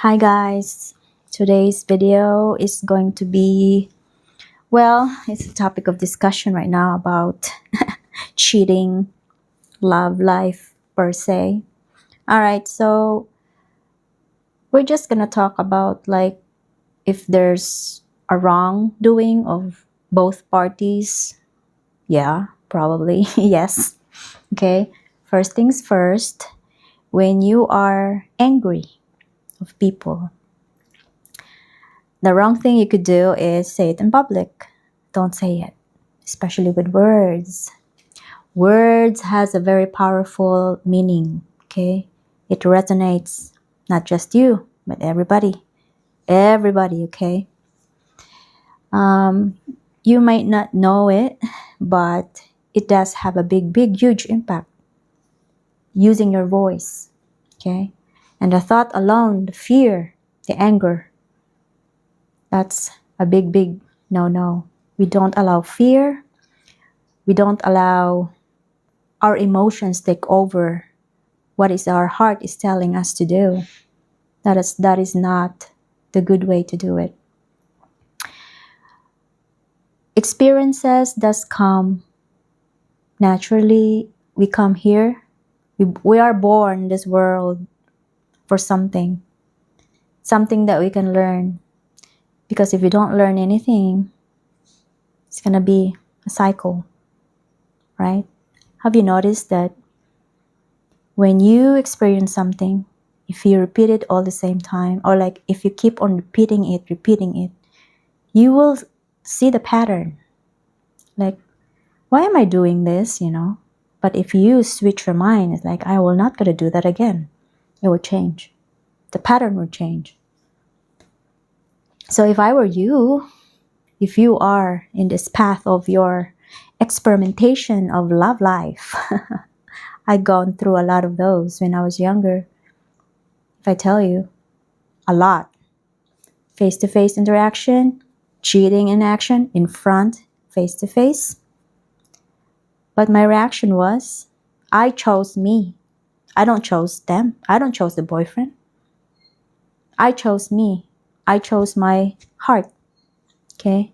Hi guys, today's video is going to be, it's a topic of discussion right now about cheating, love life per se. Alright, so we're just gonna talk about like if there's a wrongdoing of both parties. Yeah, probably, yes. Okay, first things first, when you are angry of people, the wrong thing you could do is say it in public. Don't say it, especially with words. Words has a very powerful meaning, okay? It resonates, not just you, but everybody. Everybody, okay? You might not know it, but it does have a big, huge impact using your voice, okay? And the thought alone, the fear, the anger, that's a big no. We don't allow fear. We don't allow our emotions take over what is our heart is telling us to do. That is not the good way to do it. Experiences does come naturally. We come here. We are born in this world for something that we can learn. Because if you don't learn anything, it's gonna be a cycle, right? Have you noticed that when you experience something, if you repeat it all the same time, or like if you keep on repeating it, you will see the pattern. Like, why am I doing this, But if you switch your mind, it's like, I will not gonna do that again. It will change. The pattern will change. So if I were you, if you are in this path of your experimentation of love life, I'd gone through a lot of those when I was younger. If I tell you, a lot. Face-to-face interaction, cheating in action, in front, face-to-face. But my reaction was, I chose me. I don't chose them. I don't chose the boyfriend. I chose me. I chose my heart. Okay?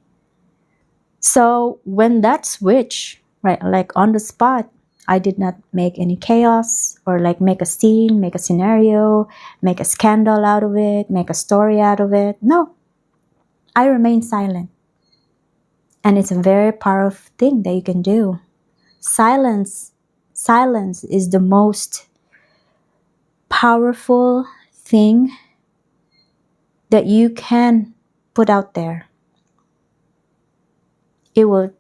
So when that switch, right, like on the spot, I did not make any chaos or like make a scene, make a scenario, make a scandal out of it, make a story out of it. No, I remained silent. And it's a very powerful thing that you can do. Silence is the most powerful thing that you can put out there. It will,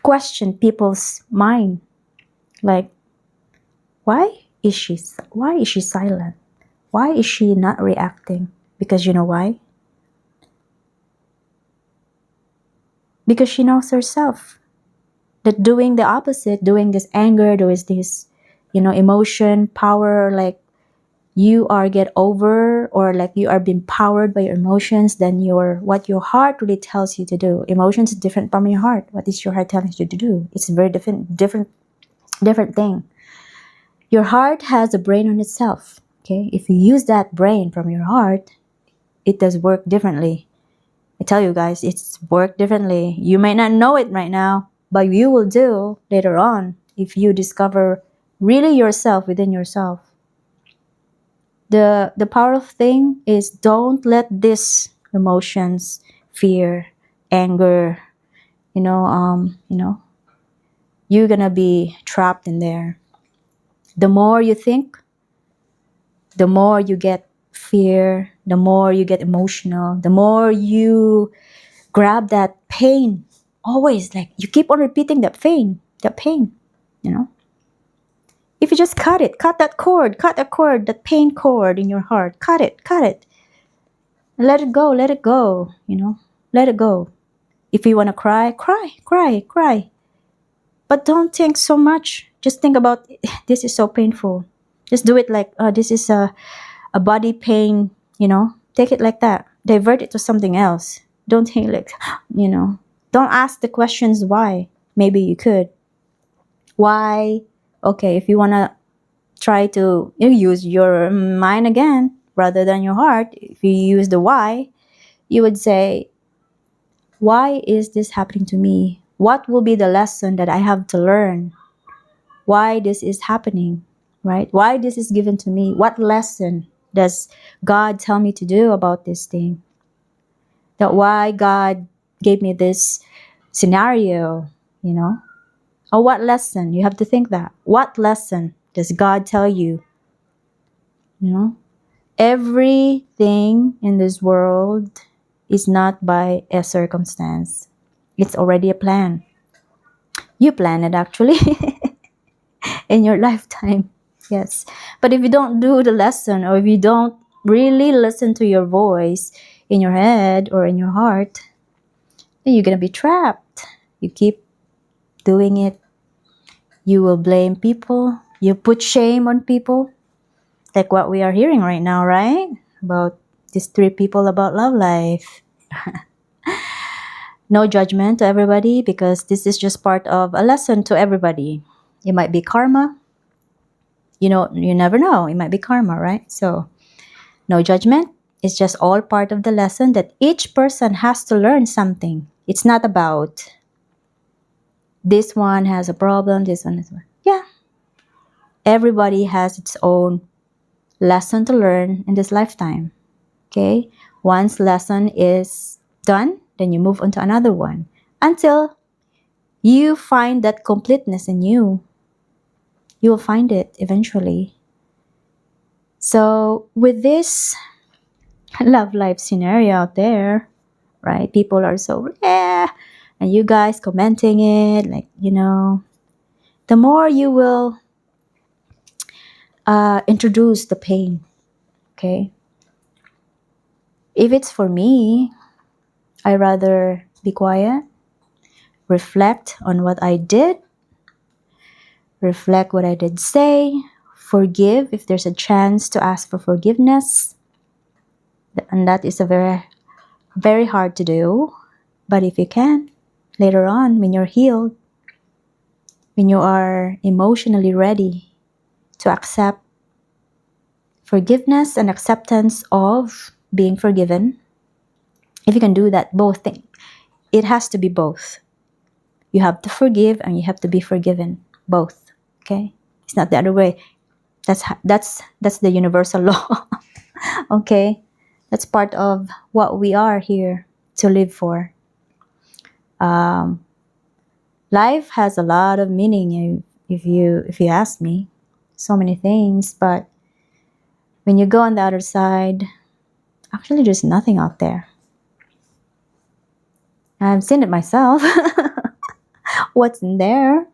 question people's mind. Like, why is she silent? Why is she not reacting? Because you know why? Because she knows herself that doing the opposite, doing this anger, doing this, emotion, power, like you are get over or like you are being powered by your emotions than what your heart really tells you to do. Emotions is different from your heart. What is your heart telling you to do? It's a very different thing. Your heart has a brain on itself. Okay, if you use that brain from your heart, it does work differently. I tell you guys, it's work differently. You may not know it right now, but you will do later on if you discover really yourself within yourself. The powerful thing is don't let these emotions, fear, anger, you're gonna be trapped in there. The more you think, the more you get fear, the more you get emotional, the more you grab that pain. Always like you keep on repeating that pain, If you just cut that cord, that pain cord in your heart, cut it. Let it go, let it go. If you want to cry, cry. But don't think so much. Just think about, this is so painful. Just do it like, this is a body pain, Take it like that. Divert it to something else. Don't think like, Don't ask the questions why. Maybe you could. Why? Okay, if you want to try to use your mind again rather than your heart, if you use the why, you would say, why is this happening to me? What will be the lesson that I have to learn? Why this is happening, right? Why this is given to me? What lesson does God tell me to do about this thing? That why God gave me this scenario, you know? Or what lesson? You have to think that. What lesson does God tell you? You know? Everything in this world is not by a circumstance. It's already a plan. You plan it actually in your lifetime. Yes. But if you don't do the lesson, or if you don't really listen to your voice in your head or in your heart, then you're going to be trapped. You keep doing it. You will blame people. You put shame on people. Like what we are hearing right now, right? About these 3 people about love life. No judgment to everybody, because this is just part of a lesson to everybody. It might be karma. You know, you never know. It might be karma, right? So, no judgment. It's just all part of the lesson that each person has to learn something. It's not about this one has a problem, this one is... Yeah. Everybody has its own lesson to learn in this lifetime. Okay? Once lesson is done, then you move on to another one until you find that completeness in you. You will find it eventually. So with this love life scenario out there, right? People are so, and you guys commenting it, like, the more you will introduce the pain, okay? If it's for me, I rather be quiet, reflect on what I did, reflect what I did say, forgive if there's a chance to ask for forgiveness. And that is a very, very hard to do. But if you can, later on, when you're healed, when you are emotionally ready to accept forgiveness and acceptance of being forgiven, if you can do that, both things, it has to be both. You have to forgive and you have to be forgiven, both. Okay, it's not the other way. That's the universal law. Okay, that's part of what we are here to live for. Life has a lot of meaning, if you ask me, so many things. But when you go on the other side, actually there's nothing out there. I've seen it myself. What's in there?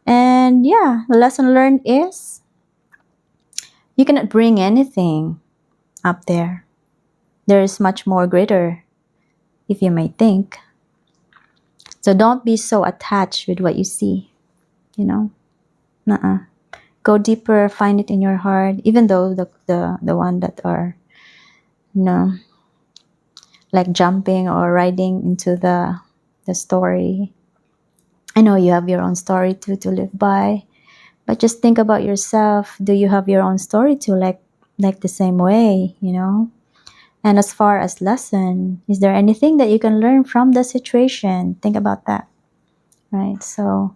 And yeah, the lesson learned is you cannot bring anything up there. There is much more greater, if you may think. So don't be so attached with what you see, Go deeper, find it in your heart, even though the one that are, like jumping or riding into the story. I know you have your own story too to live by, but just think about yourself. Do you have your own story too, like the same way, And as far as lesson, is there anything that you can learn from the situation? Think about that, right? So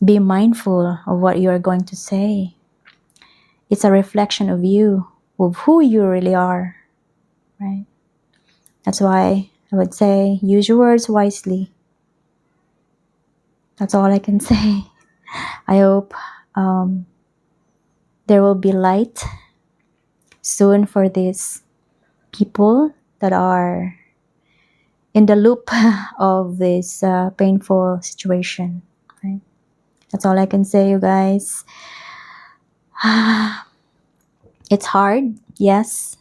be mindful of what you are going to say. It's a reflection of you, of who you really are, right? That's why I would say use your words wisely. That's all I can say. I hope there will be light soon for these people that are in the loop of this painful situation, right? That's all I can say, you guys. It's hard, yes,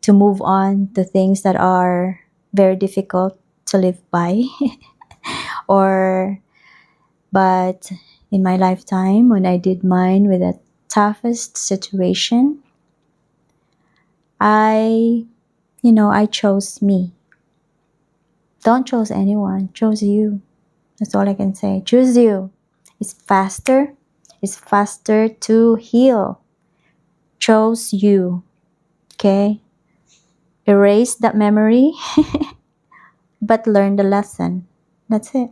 to move on to things that are very difficult to live by. But in my lifetime, when I did mine with the toughest situation, I chose me. Don't choose anyone, choose you. That's all I can say. Choose you. It's faster, is faster to heal. Chose you. Okay? Erase that memory, but learn the lesson. That's it.